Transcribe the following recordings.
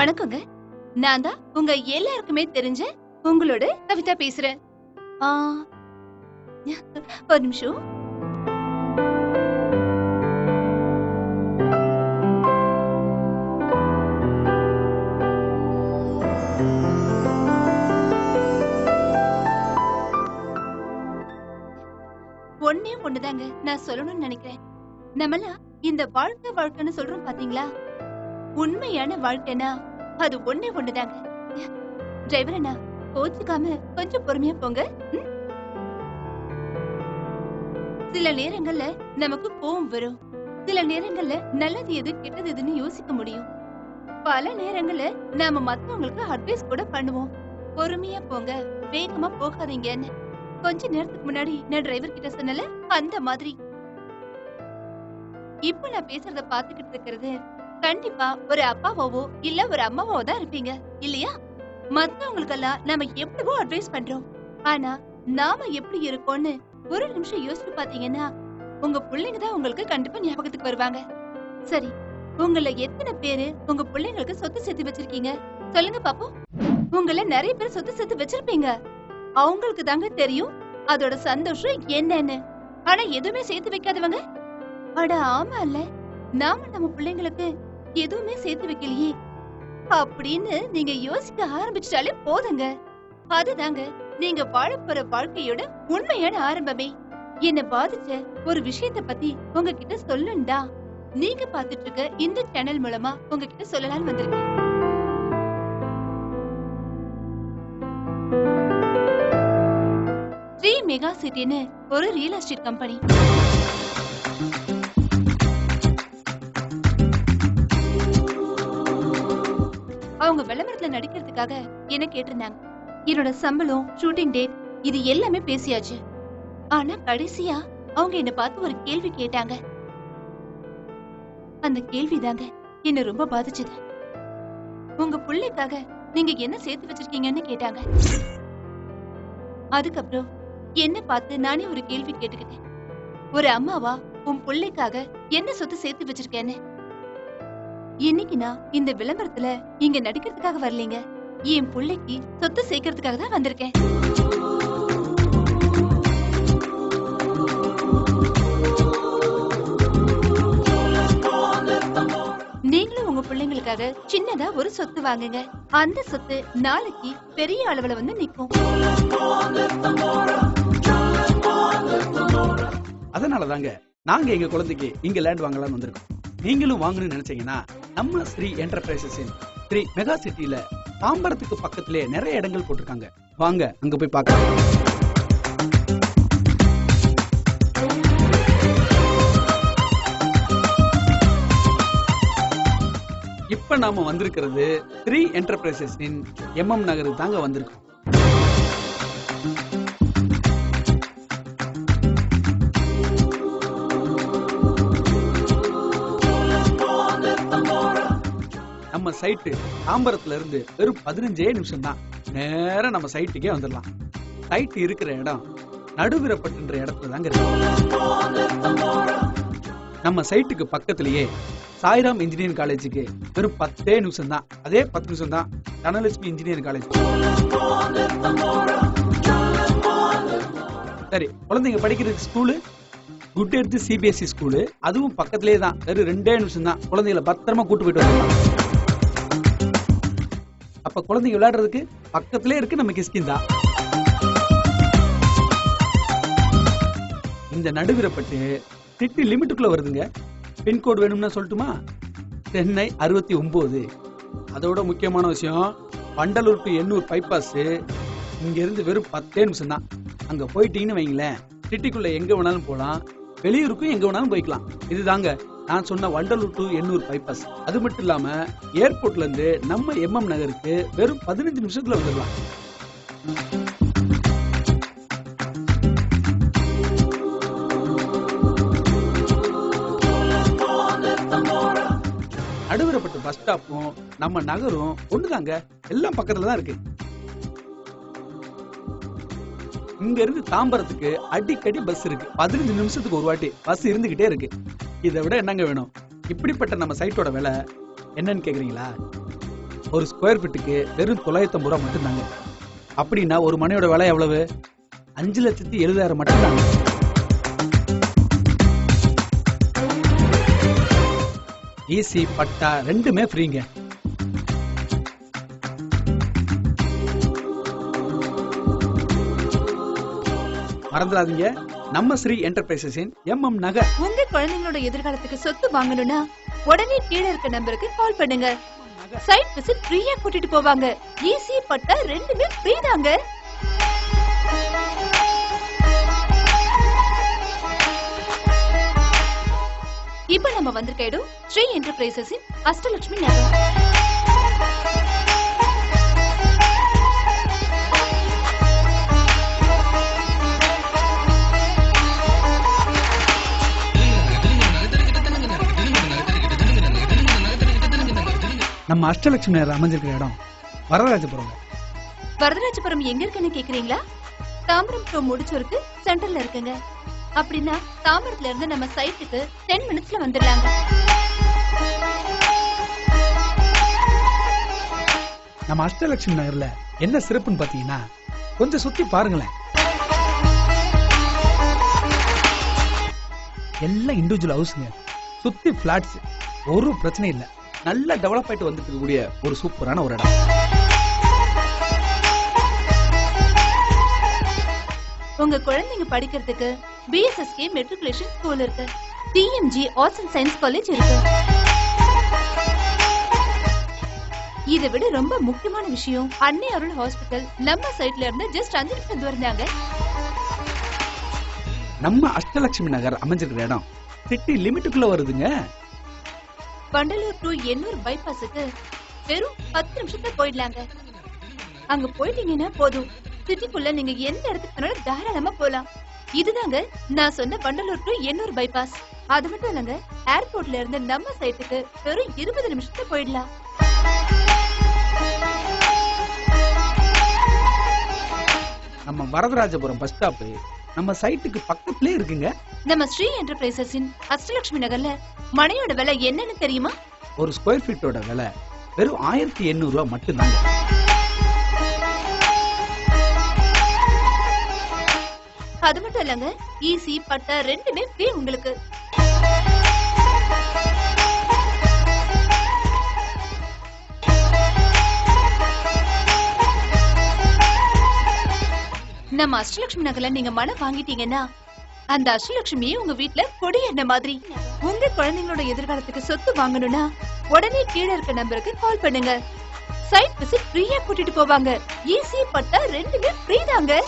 வணக்கங்க. நான் தான் உங்க எல்லாருக்குமே தெரிஞ்ச உங்களோட கவிதா பேசுறேன். ஆ, ஒரு நிமிஷம். ஒண்ணே ஒண்ணுதாங்க நான் சொல்லணும்னு நினைக்கிறேன். நம்மள இந்த வாழ்க்கைன்னு சொல்றோம் பாத்தீங்களா? உண்மையான வாழ்க்கைனா அது ஒண்ணே ஒண்ணுதாங்க. டிரைவர் அண்ணா, கோச்சுக்காம கொஞ்சம் பொறுமையா போங்க. சில நேரங்கள்ல நமக்கு கோவம் வரும். சில நேரங்கள்ல நல்லது எது கெட்டது எதுன்னு யோசிக்க முடியும். பல நேரங்கள்ல நாம மத்தவங்களுக்கு அட்வைஸ் கூட பண்ணுவோம். பொறுமையா போங்க, வேகமா போகாதீங்கன்னு. கொஞ்ச நேரத்துக்கு முன்னாடி நான் டிரைவர் கிட்ட சொன்னல, அந்த மாதிரி. இப்ப நான் பேசுறத பாத்துக்கிட்டு இருக்கிறது கண்டிப்பா ஒரு அப்பாவோ இல்ல ஒரு அம்மாவோ தான் இருப்பீங்க இல்லையா? மத்தவங்களுக்கெல்லாம் நாம எப்படிவோ அட்வைஸ் பண்றோம். ஆனா நாம எப்படி இருக்கோம்னு ஒரு நிமிஷம் யோசிச்சு பாத்தீங்கன்னா உங்க பிள்ளைங்க தான் உங்களுக்கு கண்டிப்பா ஞாபகத்துக்கு வருவாங்க. சரி, உங்கள எத்தனை பேரு உங்க பிள்ளைங்களுக்கு சொத்து சேர்த்து வச்சிருக்கீங்க? சொல்லுங்க பாப்போம். உங்கள நிறைய பேர் சொத்து சேர்த்து வச்சிருப்பீங்க. அவங்களுக்கு தாங்க தெரியும் அதோட சந்தோஷம் என்னன்னு. ஆனா எதுவுமே சேர்த்து வைக்காதவங்க, அட ஆமா இல்ல, நாம நம்ம பிள்ளைங்களுக்கு எதுவுமே சேர்த்து வைக்கலையே அப்படின்னு நீங்க யோசிக்க ஆரம்பிச்சிட்டாலே போதுங்க. அதுதாங்க நீங்க வாழப்போற வாழ்க்கையோட உண்மையான ஆரம்பமே. என்ன பாதிச்ச ஒரு விஷயத்த பத்தி உங்ககிட்ட சொல்லணும்டா நீங்க பாத்துட்டு இருக்க இந்த சேனல் மூலமா உங்ககிட்ட சொல்லலாம்னு வந்திருக்கேன். த்ரீ மெகா சிட்டின்னு ஒரு ரியல் எஸ்டேட் கம்பெனி. அவங்க விளம்பரத்துல நடிக்கிறதுக்காக என்ன கேட்டிருந்தாங்க. என்னோட சம்பளம், ஷூட்டிங் டேட் இது எல்லாமே பேசியாச்சு. ஆனா கடைசியா அவங்க என்ன பார்த்து ஒரு கேள்வி கேட்டாங்க. அந்த கேள்விதாங்க என்ன ரொம்ப பாதிச்சது. உங்க பிள்ளைக்காக நீங்க என்ன சேர்த்து வச்சிருக்கீங்கன்னு கேட்டாங்க. அதுக்கப்புறம் என்ன பார்த்து நானே ஒரு கேள்வி கேட்டுக்கிட்டேன். ஒரு அம்மாவா உன் பிள்ளைக்காக என்ன சொத்து சேர்த்து வச்சிருக்கேன்னு. இன்னைக்கு நான் இந்த விளம்பரத்துல இங்க நடிக்கிறதுக்காக வரலீங்க. என் பிள்ளைக்கு சொத்து சேர்க்கறதுக்காக தான் வந்திருக்கேன். நீங்களும் உங்க பிள்ளைங்களுக்காக சின்னதா ஒரு சொத்து வாங்குங்க. அந்த சொத்து நாளைக்கு பெரிய அளவுல வந்து நிக்கும். அதனாலதாங்க நாங்க எங்க குழந்தைக்கு இங்க லேண்ட் வாங்கலாம்னு வந்திருக்கோம். நீங்களும் வாங்கணும்னு நினைச்சீங்கன்னா நம்ம ஸ்ரீ என்டர்பிரைசஸின் த்ரீ மெகா சிட்டில தாம்பரத்துக்கு பக்கத்திலே நிறைய இடங்கள் போட்டிருக்காங்க. வாங்க அங்க போய் பார்க்கலாம். இப்ப நாம வந்திருக்கிறது த்ரீ என்டர்பிரைசஸின் MM நகருக்கு தாங்க வந்திருக்கோம். நம்ம சைட்டு தாம்பரத்துல இருந்து வெறும் 15 நிமிஷம் தான். நேரா நம்ம சைட்டுக்கே வந்துடலாம். சைட் இருக்கிற இடம் நடுவிரப்பட்டுன்ற இடத்துல தாங்க இருக்கு. நம்ம சைட்டுக்கு பக்கத்திலேயே சாய்ராம் இன்ஜினியரிங் காலேஜுக்கு வெறும் 10 நிமிஷம் தான். அதே 10 நிமிஷம் தான் தனலட்சுமி இன்ஜினியரிங் காலேஜ். சரி, குழந்தைங்க படிக்கிறதுக்கு ஸ்கூலு குட் எடுத்து CBSE ஸ்கூலு, அதுவும் பக்கத்திலேயே தான். வெறும் 2 நிமிஷம் தான். குழந்தைகளை பத்திரமா கூட்டு போயிட்டு வரலாம். அப்ப குழந்தைங்க விளையாடுறதுக்கு பக்கத்திலே இருக்கு நம்ம கிஸ்கின் தான். இந்த நடுவிரப்பட்டு சிட்டி லிமிட்டுக்குள்ள வருதுங்க. பின்கோடு வேணும்னா சொல்லட்டுமா? சென்னை 69. அதோட முக்கியமான விஷயம், வண்டலூர் டு எண்ணூர் பைபாஸ் இங்க இருந்து வெறும் 10 நிமிஷம் தான். அங்க போயிட்டீங்கன்னு வைங்களேன், சிட்டிக்குள்ள எங்க வேணாலும் போலாம், வெளியூருக்கும் எங்க வேணாலும் போய்க்கலாம். இதுதாங்க நான் சொன்ன வண்டலூர் டு எண்ணூர் பைபாஸ். அது மட்டும் இல்லாம ஏர்போர்ட்ல இருந்து நம்ம MM நகருக்கு வெறும் 15 நிமிஷத்துல வந்துடலாம். நடுவரப்பட்ட பஸ் ஸ்டாப்பும் நம்ம நகரும் ஒண்ணுதாங்க. எல்லாம் பக்கத்துல தான் இருக்கு. இங்க இருந்து தாம்பரத்துக்கு அடிக்கடி பஸ் இருக்கு. 15 நிமிஷத்துக்கு ஒரு வாட்டி பஸ் இருந்துகிட்டே இருக்கு. இதை விட என்னங்க வேணும்? இப்படிப்பட்ட நம்ம சைட்டோட விலை என்னன்னு கேக்குறீங்களா? ஒரு ஸ்கொயர் ஃபீட்டுக்கு வெறும் 950 ரூபா மட்டும்தாங்க. அப்படின்னா ஒரு மனையோட விலை எவ்வளவு? 5,70,000 மட்டும்தாங்க. ஈசி பட்டா ரெண்டுமே ஃப்ரீங்க. மறந்துடாதீங்க, நம்ம ஸ்ரீ என்டர்பிரைசஸின் MM நகர். உங்க குழந்தைங்களோட எதிர்காலத்துக்கு சொத்து வாங்கணும்னா உடனே கீழே இருக்க நம்பருக்கு கால் பண்ணுங்க. சைட் விசிட் ஃப்ரீயா கூட்டிட்டு போவாங்க. ஈஸி பட்டா ரெண்டுமே ஃப்ரீ தாங்க. இப்ப நம்ம வந்திருக்க இடம் ஸ்ரீ என்டர்பிரைசஸின் அஷ்டலட்சுமி நகர். நம்ம அஷ்டலட்சுமி நகர் அமைஞ்சிருக்கிற இடம் வரதராஜபுரம். வரதராஜபுரம் எங்க இருக்குன்னு கேக்குறீங்களா? தாம்பரம் டு முடிச்சூருக்கு சென்டர்ல இருக்குங்க. அப்படின்னா தாம்பரத்துல இருந்து நம்ம சைட்டுக்கு 10 மினிட்ஸ்ல வந்துடலாங்க. நம்ம அஷ்டலட்சுமி நகர்ல என்ன சிறப்புன்னு பாத்தீங்கன்னா, கொஞ்சம் சுத்தி பாருங்களேன். எல்லாம் இண்டிவிஜுவல் ஹவுஸ்ங்க, சுத்தி பிளாட்ஸ், ஒரு பிரச்சனை இல்ல. நல்ல டெவலப் ஆயிட்டு வந்துட்டு இருக்கக்கூடிய ஒரு சூப்பரான ஒரு இடம். உங்க குழந்தைங்க படிக்கிறதுக்கு BSSK மெட்ரிகுலேஷன் ஸ்கூல் இருக்கு. TMG arts and science college இருக்கு. இதை விட ரொம்ப முக்கியமான விஷயம், அன்னை அருள் ஹாஸ்பிட்டல் நம்ம சைட்ல இருந்து ஜஸ்ட் 5 நிமிஷம் தூரம் தாங்க. நம்ம அஷ்டலட்சுமி நகர் அமைஞ்சிருக்கிற இடம் சிட்டி லிமிட்டுக்குள்ள வருதுங்க. வண்டலூர் டு எண்ணூர் பைபாஸுக்கு வெறும் 10 நிமிஷத்துல போயிடலாங்க. அங்க போயிட்டீங்கன்னா போதும், சிட்டிக்குள்ள நீங்க எந்த இடத்துக்கு வேணாலும் தாராளமா போலாம். இதுதாங்க நான் சொன்ன வண்டலூர் டு எண்ணூர் பைபாஸ். அது மட்டும் இல்லங்க, ஏர்போர்ட்ல இருந்து நம்ம சைட்டுக்கு வெறும் 20 நிமிஷத்துல போயிடலாம். நம்ம வரதராஜபுரம் பஸ் ஸ்டாப் நம்ம சைட்டுக்கு பக்கத்துலயே இருக்குங்க. நம்ம ஸ்ரீ என்டர்பிரைசஸின் அஷ்டலட்சுமி நகர்ல மனையோட விலை என்னன்னு தெரியுமா? ஒரு ஸ்கொயர் ஃபீட்டோட விலை வெறும் 1,800 ரூபாய் மட்டும்தாங்க. அது மட்டும் இல்லங்க, ஈசி பட்டா ரெண்டுமே ஃப்ரீ உங்களுக்கு. நம்ம அஷ்டலட்சுமி நகர்ல நீங்க மனை வாங்கிட்டீங்கன்னா அந்த அஷ்டலட்சுமியே உங்க வீட்ல கொடி என்ன மாதிரி. உங்க குழந்தைங்களோட எதிர்காலத்துக்கு சொத்து வாங்கணும்னா உடனே கீழே இருக்க நம்பருக்கு கால் பண்ணுங்க. சைட் விசிட் ஃப்ரீயா கூட்டிட்டு போவாங்க. ஈஸி பட்டா ரெண்டுமே ஃப்ரீ தாங்க.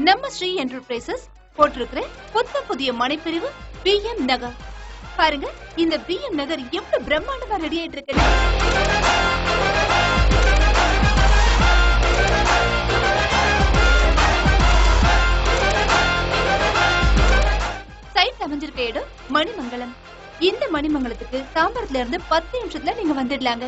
நம்ம ஸ்ரீ என்டர்பிரைசஸ் போட்டிருக்கிற புதிய மனைப்பிரிவு BM நகர். பாருங்க, இந்த BM நகர் எவ்வளவு பிரம்மாண்டமா ரெடி ஆயிட்டு இருக்கு. சைட் அமைஞ்சிருக்க இடம் மணிமங்கலம். இந்த மணிமங்கலத்துக்கு தாம்பரத்துல இருந்து 10 நிமிஷத்துல நீங்க வந்துடலாங்க.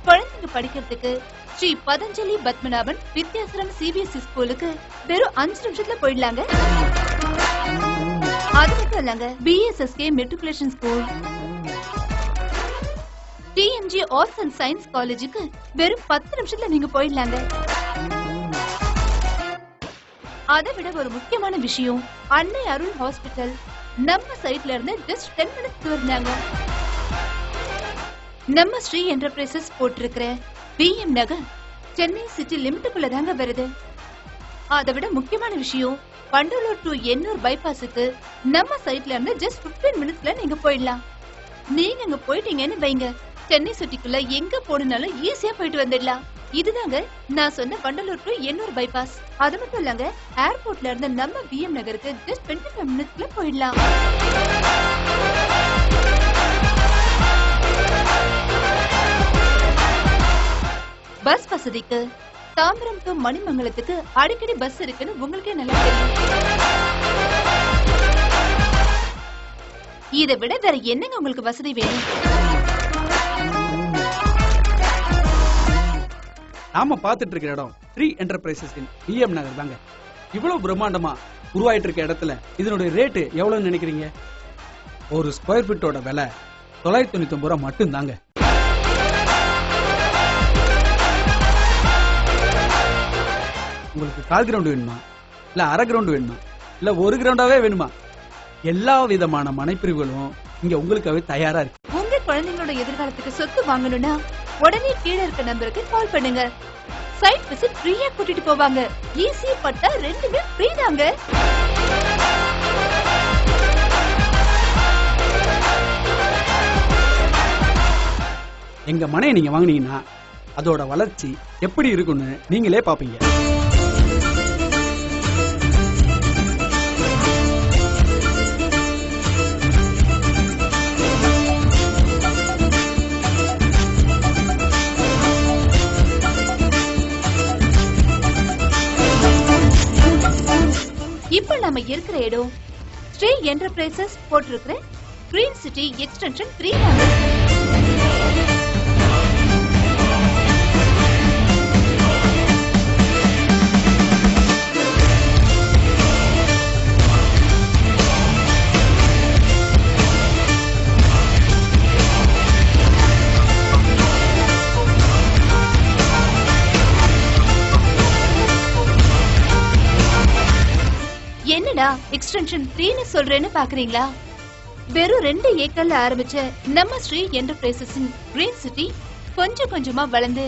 குழந்தைங்க படிக்கிறதுக்கு ஸ்ரீ பதஞ்சலி பத்மநாபன் வித்யாசிரம் CBSE ஸ்கூலுக்கு வெறும் 5 நிமிஷத்துல போயிடலாங்க. அது மட்டும் இல்லங்க, BSSK matriculation school, TMG arts and science காலேஜுக்கு வெறும் 10 நிமிஷத்துல நீங்க போயிடலாங்க. அதை விட ஒரு முக்கியமான விஷயம், அன்னை அருள் ஹாஸ்பிட்டல் நம்ம சைட்ல இருந்து ஜஸ்ட் 10 மினிட்ஸ் தூரம். நம்ம ஸ்ரீ என்டர்பிரைசஸ் போட்டிருக்கிற BM நகர் சென்னை சிட்டி லிமிட்டுக்குள்ள தாங்க வருது. அதை விட முக்கியமான விஷயம், வண்டலூர் டு எண்ணூர் பைபாஸுக்கு நம்ம சைட்ல இருந்து ஜஸ்ட் 15 மினிட்ஸ்ல நீங்க போயிடலாம். நீங்க அங்க போயிட்டீங்கன்னு வைங்க, சென்னை சிட்டிக்குள்ள எங்க போனாலும் ஈஸியா போயிட்டு வந்துடலாம். இதுதாங்க நான் சொன்ன வண்டலூர் டு எண்ணூர் பைபாஸ். அது மட்டும் இல்லங்க, ஏர்போர்ட்ல இருந்து நம்ம BM நகருக்கு ஜஸ்ட் 25 மினிட்ஸ்ல போயிடலாம். பஸ் வசதிக்கு தாம்பரம் டு மணிமங்கலத்துக்கு அடிக்கடி பஸ் இருக்குன்னு உங்களுக்கே நல்லா தெரியும். இதை விட வேற என்னங்க உங்களுக்கு வசதி வேணும்? நாம பார்த்துட்டு இருக்கிற இடம் ஸ்ரீ என்டர்பிரைசஸ் பிஎம் நகர் தாங்க. இவ்வளவு பிரம்மாண்டமா உருவாயிட்டு இருக்க இடத்துல இதனுடைய ரேட்டு எவ்வளவுன்னு நினைக்கிறீங்க? ஒரு ஸ்கொயர் ஃபீட்டோட விலை 999 ரூபாய் மட்டும் தாங்க. உங்களுக்கு கால் கிரவுண்ட் வேணுமா, இல்ல அரை கிரவுண்ட் வேணுமா, இல்ல ஒரு கிரவுண்டாவே வேணுமா? எல்லா விதமான மனைப்பிரிவுகளும் இங்க உங்களுக்காகவே தயாரா இருக்கு. உங்க குழந்தைங்களோட எதிர்காலத்துக்கு சொத்து வாங்கணும்னா உடனே கீழே இருக்க நம்பருக்கு கால் பண்ணுங்க. சைட் விசிட் ஃப்ரீயா கூட்டிட்டு போவாங்க. ஈஸி பட்டா ரெண்டுமே ஃப்ரீ தாங்க. எங்க மனையை நீங்க வாங்குனீங்கன்னா அதோட வளர்ச்சி எப்படி இருக்குன்னு நீங்களே பாப்பீங்க. இப்ப நம்ம இருக்கிற இடம் ஸ்ரீ என்டர்பிரைசஸ் போட்டிருக்கிற கிரீன் சிட்டி எக்ஸ்டென்ஷன் 3 தாங்க. என்னடா எக்ஸ்டென்ஷன் 3ன்னு சொல்றேன்னு பாக்குறீங்களா? வெறும் 2 ஏக்கர்ல ஆரம்பிச்ச நம்ம ஸ்ரீ என்டர்பிரைசஸ் கிரீன் சிட்டி கொஞ்சம் கொஞ்சமா வளர்ந்து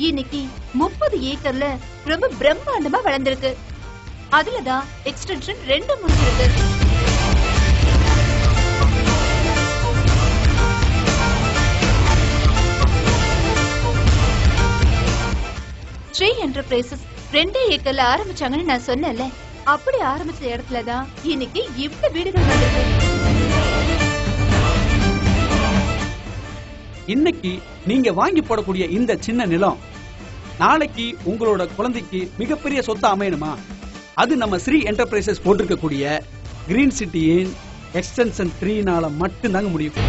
இன்னைக்கு 30 ஏக்கர்ல ரொம்ப பிரம்மாண்டமா வளர்ந்திருக்கு. அதுலதான் எக்ஸ்டென்ஷன் 2 முடிஞ்சிருக்கு. ஸ்ரீ என்டர்பிரைசஸ் 2 ஏக்கர்ல ஆரம்பிச்சாங்கன்னு நான் சொன்னேன்ல, அப்படி ஆரம்பிச்ச இடத்துலதான் இன்னைக்கு இவ்வளவு வீடுகள் வந்திருக்கு. இன்னைக்கு நீங்க வாங்கி போடக்கூடிய இந்த சின்ன நிலம் நாளைக்கு உங்களோட குழந்தைக்கு மிகப்பெரிய சொத்து அமையணுமா? அது நம்ம ஸ்ரீ என்டர்பிரைசஸ் போட்டிருக்கக்கூடிய கிரீன் சிட்டியின் எக்ஸ்டென்ஷன் 3னால மட்டும்தாங்க முடியும்.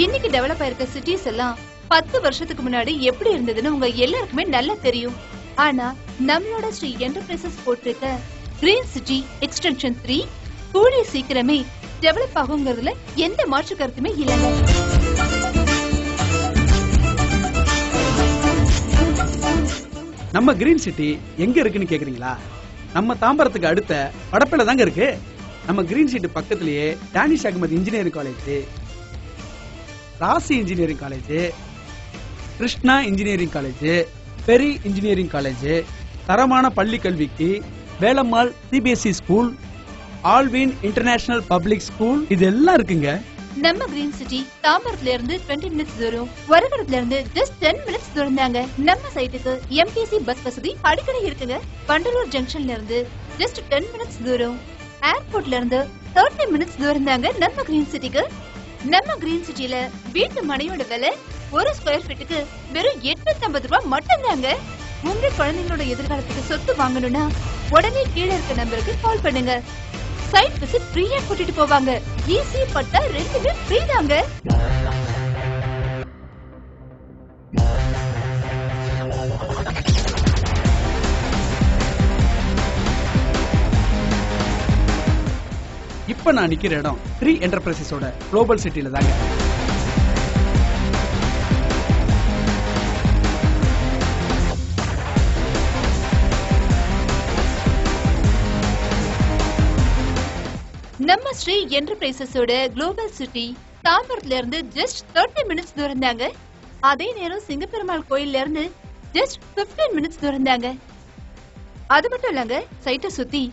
இன்னைக்கு டெவலப் ஆயிருக்க சிட்டிஸ் எல்லாம் 10 வருஷத்துக்கு முன்னாடி எப்படி இருந்ததுன்னு உங்க எல்லாருக்குமே நல்லா தெரியும். ஆனா நம்மளோட ஸ்ரீ என்டர்பிரைசஸ் போட்டிருக்க கிரீன் சிட்டி எக்ஸ்டென்ஷன் 3 கூடிய சீக்கிரமே டெவலப் ஆகுங்கிறதுல எந்த மாற்று கருத்துமே இல்லைங்க. நம்ம கிரீன் சிட்டி எங்க இருக்குன்னு கேக்குறீங்களா? நம்ம தாம்பரத்துக்கு அடுத்த படப்பையில தாங்க இருக்கு. நம்ம கிரீன் சிட்டி பக்கத்திலேயே Danish Ahmed engineering college, Rasi engineering college, Krishna engineering college, Peri engineering college, தரமான பள்ளி கல்விக்கு Velammal CBSE school, Alwin international public school இதெல்லாம் இருக்குங்க. நம்ம கிரீன் சிட்டி தாம்பரத்துல இருந்து 20 மினிட்ஸ் தூரம், வரகடத்துல இருந்து ஜஸ்ட் 10 மினிட்ஸ் தூரம் தாங்க. நம்ம சைட்டுக்கு எம்டிசி பஸ் வசதி அடிக்கடி இருக்குங்க. வண்டலூர் ஜங்ஷன்ல இருந்து ஜஸ்ட் 10 மினிட்ஸ் தூரம், ஏர்போர்ட்ல இருந்து 30 மினிட்ஸ் தூரம் தாங்க நம்ம கிரீன் சிட்டிக்கு. நம்ம கிரீன் சிட்டில வீட்டு மனையோட விலை ஒரு ஸ்கொயர் ஃபீட்டுக்கு வெறும் 850 ரூபாய் மட்டும் தாங்க. உங்க குழந்தைங்களோட எதிர்காலத்துக்கு சொத்து வாங்கணும்னா உடனே கீழே இருக்க நம்பருக்கு கால் பண்ணுங்க. சைட் விசிட் ஃப்ரீயா கூட்டிட்டு போவாங்க. ஈஸி பட்டா ரெண்டுமே ஃப்ரீ தாங்க. இப்ப நான் நிக்கிற இடம் ஸ்ரீ என்டர்பிரைசஸோட குளோபல் சிட்டில தாங்க. நம்ம ஸ்ரீ என்டர்பிரைசஸோட குளோபல் சிட்டி தாம்பரத்துல இருந்து ஜஸ்ட் 30 மினிட்ஸ் தூரம் தாங்க. அதே நேரம் சிங்கப்பெருமாள் கோயில்ல இருந்து ஜஸ்ட் 15 மினிட்ஸ் தூரம் தாங்க. அது மட்டும் இல்லங்க, சைட்டை சுத்தி